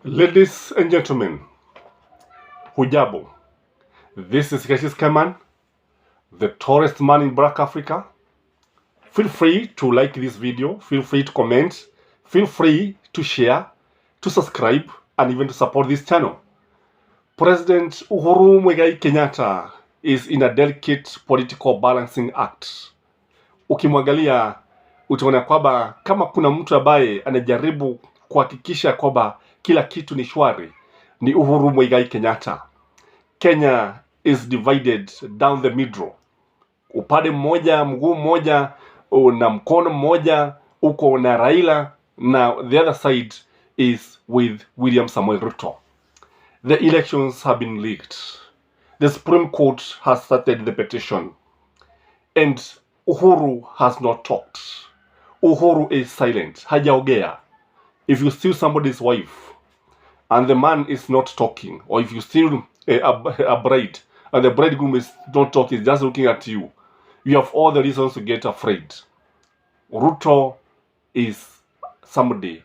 Ladies and gentlemen, hujambo. This is Kashis Kaman, the tallest man in Black Africa. Feel free to like this video, feel free to comment, feel free to share, to subscribe, and even to support this channel. President Uhuru Muigai Kenyatta is in a delicate political balancing act. Ukimwangalia utaona kwamba kama kuna mtu ambaye anajaribu kuhakikisha kwamba kila kitu ni shwari, ni Uhuru Muigai Kenyatta. Kenya is divided down the middle. Upande mmoja, mguu mmoja na mkono mmoja uko na Raila, na the other side is with William Samoei Ruto. The elections have been leaked. The Supreme Court has started the petition, and Uhuru has not talked. Uhuru is silent. Hajaongea. If you steal somebody's wife and the man is not talking, or if you steal a bride and the bridegroom is not talking, just looking at you, you have all the reasons to get afraid. Ruto is somebody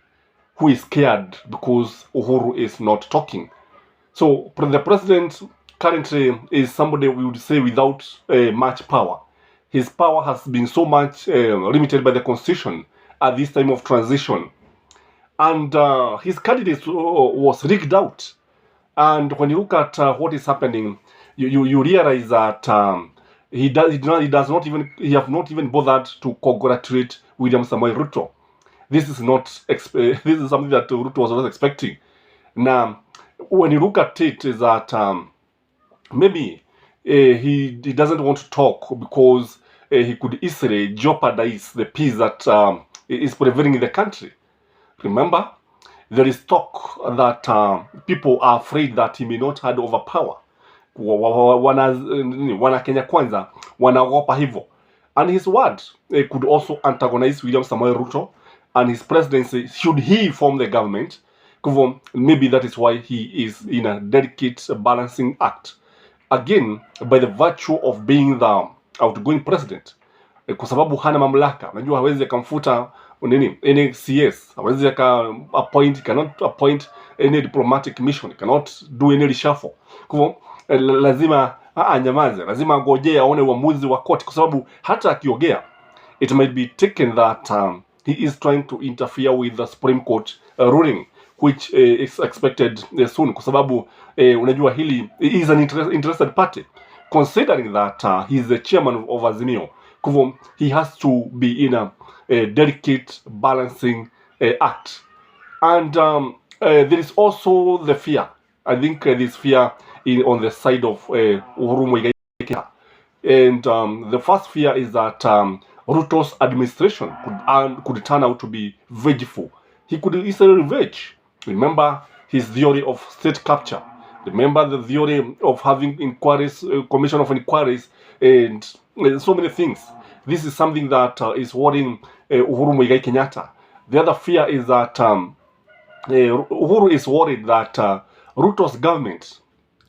who is scared because Uhuru is not talking. So the president currently is somebody we would say without much power. His power has been so much limited by the constitution at this time of transition. And his candidate was rigged out. And when you look at what is happening, you realize that he have not even bothered to congratulate William Samoei Ruto. This is something that Ruto was not expecting. Now, when you look at it, is that maybe he doesn't want to talk because he could easily jeopardize the peace that is prevailing in the country. Remember, there is talk that people are afraid that he may not hand over power. Wana Kenya Kwanza wanaogopa hivyo, and his word could also antagonize William Samoei Ruto and his presidency should he form the government. Maybe that is why he is in a delicate balancing act, again by the virtue of being the outgoing president, kwa sababu hana mamlaka. Unajua hawezi akamfuta any CS, hawezi appoint, cannot appoint any diplomatic mission, cannot do any reshuffle. Kwa lazima anyamaze, lazima agojee aone uamuzi wa koti, kwa sababu hata akiongea it might be taken that he is trying to interfere with the Supreme Court ruling which is expected soon, kwa sababu unajua hili is an interested party, considering that he is the chairman of Azimio. He has to be in a delicate balancing act. And there is also the fear. I think this fear on the side of Uhuru Muigai Kenyatta. And the first fear is that Ruto's administration could turn out to be vengeful. He could easily revenge. Remember his theory of state capture. Remember the theory of having inquiries, commission of inquiries, and so many things. This is something that is worrying Uhuru Muigai Kenyatta. The other fear is that Uhuru is worried that Ruto's government,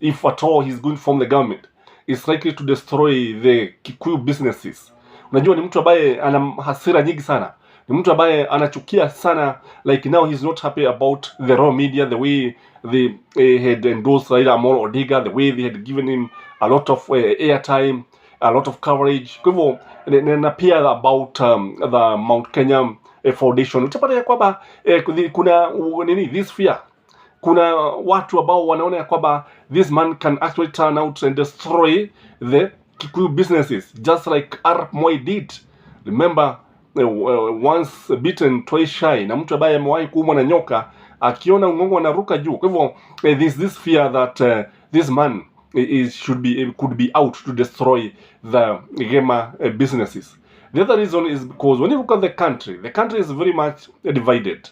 if at all he's going to form the government, is likely to destroy the Kikuyu businesses. Unajua ni mtu ambaye ana hasira nyingi sana. Ni mtu ambaye anachukia sana, like now he's not happy about the raw media, the way they had endorsed Raila Amolo Odinga, the way they had given him a lot of airtime, a lot of coverage. Kwa hivyo na pia about the Mount Kenya Foundation. Utapata ya kwamba kuna this fear. Kuna watu ambao wanaona ya kwamba this man can actually turn out and destroy the Kikuyu businesses, just like Arap Moi did. Remember, once bitten twice shy. Na mtu ambaye amewahi kuumwa na nyoka akiona ngongo anaruka juu. Kwa hivyo this fear that this man could be out to destroy the Gema businesses. The other reason is because when you look at the country is very much divided.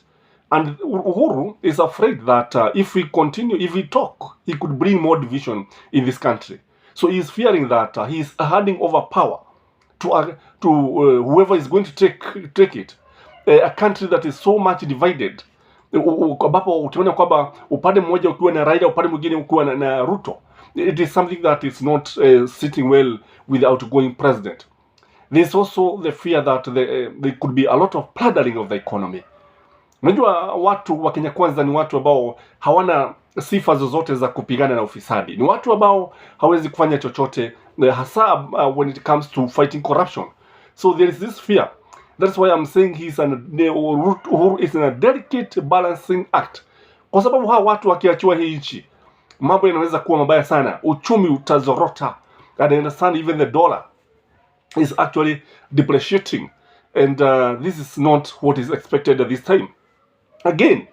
And Uhuru is afraid that if we talk, he could bring more division in this country. So he is fearing that he is handing over power to whoever is going to take it. A country that is so much divided, ambapo utaona kwamba upande mmoja ukiwa na Raila, upande mwingine ukiwa na Ruto. It is something that is not sitting well with the outgoing president. There is also the fear that there could be a lot of plundering of the economy. Unajua watu wa Kenya Kwanza ni watu ambao hawana sifa zozote za kupigana na ufisadi. Ni watu ambao hawezi kufanya chochote hasa when it comes to fighting corruption. So there is this fear. That's why I'm saying Uhuru is in a delicate balancing act. Kwa sababu hawa watu wakiachiwa hii nchi, mambo yanaweza kuwa mabaya sana. Uchumi utazorota. And I understand even the dollar is actually depreciating. And this is not what is expected at this time. Again,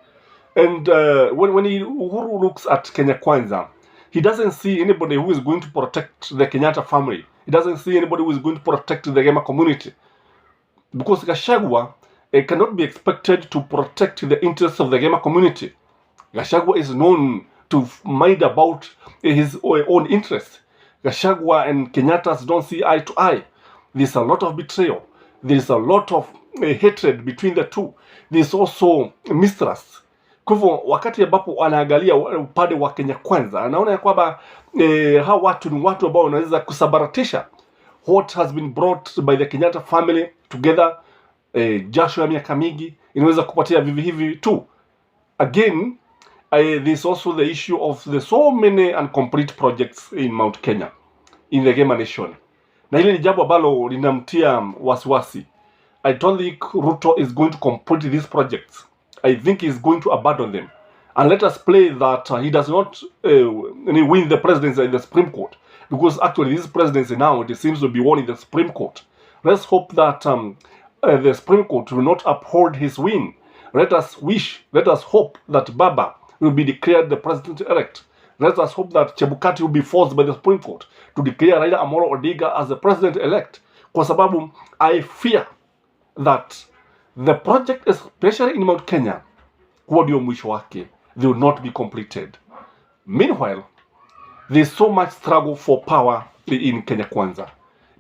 and when Uhuru looks at Kenya Kwanza, he doesn't see anybody who is going to protect the Kenyatta family. He doesn't see anybody who is going to protect the Gema community. Because Gachagua cannot be expected to protect the interests of the Gema community. Gachagua is known to mind about his own interests. Gachagua and Kenyatta's don't see eye to eye. There's a lot of betrayal. There's a lot of hatred between the two. There's also mistrust. Kwa hivyo wakati ambapo anaangalia upande wa Kenya Kwanza, anaona ya kwamba hawa watu ni watu ambao wanaweza kusabaratisha what has been brought by the Kenyatta family together. Jasho ya miaka mingi inaweza kupatia vivi hivi tu. Again, there's also the issue of the so many incomplete projects in Mount Kenya, in the Gema nation. Na hili ni jambo ambalo linamtia wasiwasi. I don't think Ruto is going to complete these projects. I think he's going to abandon them. And let us play that he does not win the presidency in the Supreme Court. Because actually this presidency now, it seems to be won in the Supreme Court. Let's hope that the Supreme Court will not uphold his win. Let us hope that Baba will be declared the president-elect. Let us hope that Chebukati will be forced by the Supreme Court to declare Raila Amolo Odinga as the president-elect. Kwa sababu I fear that the project, especially in Mount Kenya, huo ndio mwisho wake. They will not be completed. Meanwhile, there's so much struggle for power in Kenya Kwanza.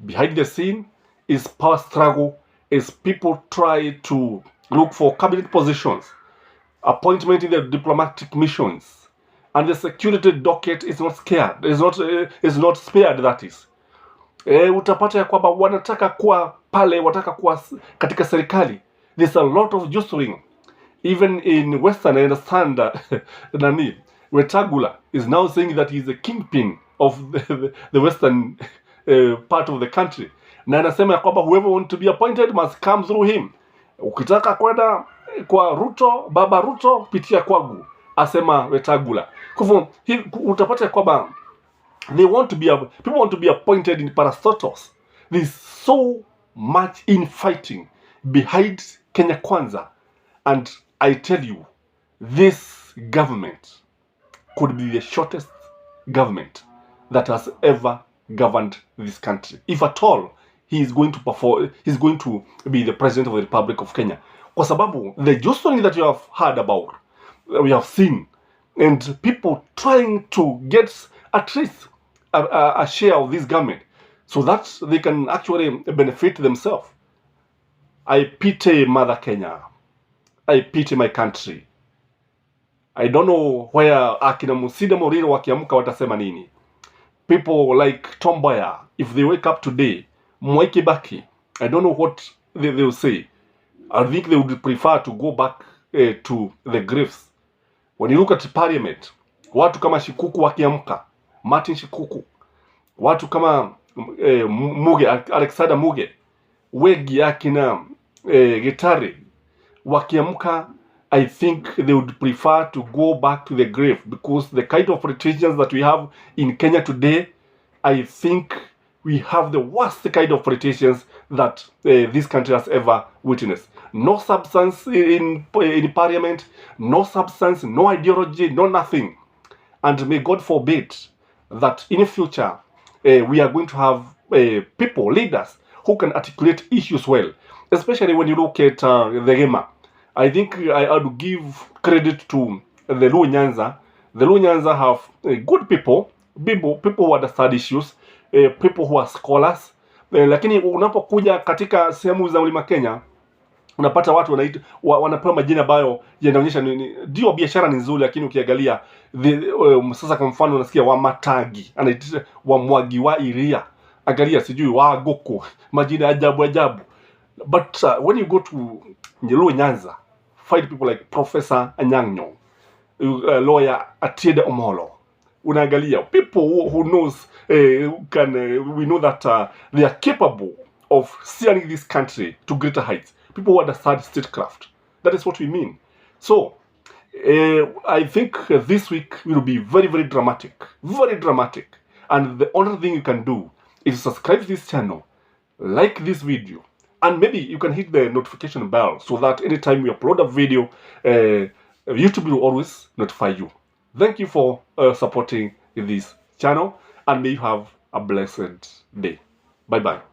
Behind the scene is power struggle as people try to look for cabinet positions, appointment in the diplomatic missions, and the security docket is not scared. Is not spared, that is. Utapata ya kwamba wanataka kuwa pale, wataka kuwa katika serikali. There's a lot of jostling. Even in Western, I understand Nani Wetangula is now saying that he's a kingpin of the Western part of the country. Na anasema ya kwamba whoever want to be appointed must come through him. Ukitaka kwenda kwa Ruto, Baba Ruto, pitia kwangu, asema Wetangula. Kwa hivyo utapata ya kwamba people want to be appointed in parastatus. There's so much infighting behind Kenya Kwanza. And I tell you, this government could be the shortest government that has ever governed this country. If at all, he's going to be the president of the Republic of Kenya. Kwa sababu, the jostling that you have heard about, we have seen, and people trying to get at least a share of this government so that they can actually benefit themselves. I pity Mother Kenya. I pity my country. I don't know where akina Musida Moriro wakiamka watasema nini. People like Tom Mboya, if they wake up today, Mwai Kibaki, I don't know what they will say. I think they would prefer to go back to the graves. When you look at parliament, watu kama Shikuku wakiamka, Martin Shikuku, watu kama Muge, Alexander Muge, Wegi akina Gitari wakiamka, I think they would prefer to go back to the grave, because the kind of politicians that we have in Kenya today, I think we have the worst kind of politicians that this country has ever witnessed. No substance in parliament, no substance, no ideology, no nothing. And may God forbid that in the future we are going to have people, leaders, who can articulate issues well, especially when you look at the Gema. I think I would give credit to the Luo Nyanza. The Luo Nyanza have good people who understand issues, people who are scholars. Lakini unapokuja katika sehemu za Mlima Kenya, unapata watu wanapewa majina ambayo yanaonyesha ndio biashara ni nzuri, lakini ukiangalia sasa kwa mfano unasikia wa Matagi, anaitwa wa Mwagi wa Iria, angalia sijui wa Goko, majina ajabu. But when you go to Luo Nyanza, find people like Professor Anyang' lawyer Atiede Omolo. Unaangalia people who knows we know that they are capable of steering this country to greater heights. People who understand statecraft. That is what we mean. So I think this week will be very, very dramatic. Very dramatic. And the only thing you can do is subscribe to this channel, like this video, and maybe you can hit the notification bell so that anytime we upload a video, YouTube will always notify you. Thank you for supporting this channel, and may you have a blessed day. Bye-bye.